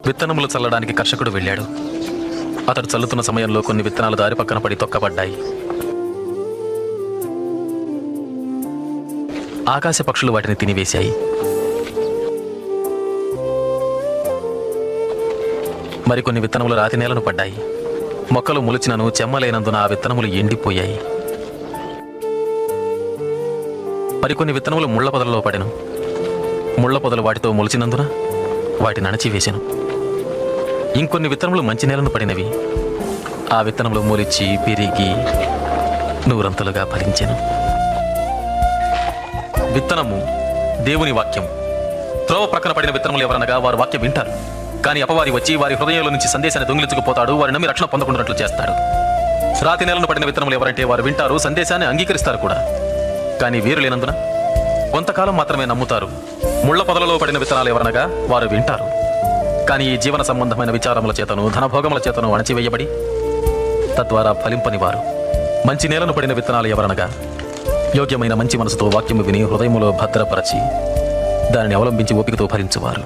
విత్తనములు చల్లడానికి కర్షకుడు వెళ్ళాడు. అతడు చల్లుతున్న సమయంలో కొన్ని విత్తనాలు దారి పక్కన పడి తొక్కబడ్డాయి. ఆకాశ పక్షులు వాటిని తినివేశాయి. మరికొన్ని విత్తనములు రాతి నేలను పడ్డాయి. మొక్కలు మొలిచినను చెమ్మలేనందున ఆ విత్తనములు ఎండిపోయాయి. మరికొన్ని విత్తనములు ముళ్ల పొదలలో పడెను. ముళ్ల పొదలు వాటితో మొలిచినందున వాటిని అణచివేశాను. ఇంకొన్ని విత్తనములు మంచి నేలను పడినవి. ఆ విత్తనములు మొలిచి పెరిగి నూరంతలుగా ఫలించెను. విత్తనము దేవుని వాక్యం. త్రోవ ప్రక్కన పడిన విత్తనములు ఎవరనగా వారు వాక్యం వింటారు, కానీ అపవాది వచ్చి వారి హృదయంలో నుంచి సందేశాన్ని దొంగిలించుకుపోతాడు. వారి నమ్మి రక్షణ పొందకుండాట్లు చేస్తాడు. రాతి నేలను పడిన విత్తనములు ఎవరంటే వారు వింటారు, సందేశాన్ని అంగీకరిస్తారు కూడా, కానీ వీరు లేనందున కొంతకాలం మాత్రమే నమ్ముతారు. ముళ్ల పొదలలో పడిన విత్తనాలు ఎవరనగా వారు వింటారు, కానీ ఈ జీవన సంబంధమైన విచారముల చేతను ధనభోగముల చేతను అణచివేయబడి తద్వారా ఫలింపని వారు. మంచి నేలను పడిన విత్తనాలు ఎవరనగా యోగ్యమైన మంచి మనసుతో వాక్యము విని హృదయములో భద్రపరచి దానిని అవలంబించి ఓపికతో ఫలించువారు.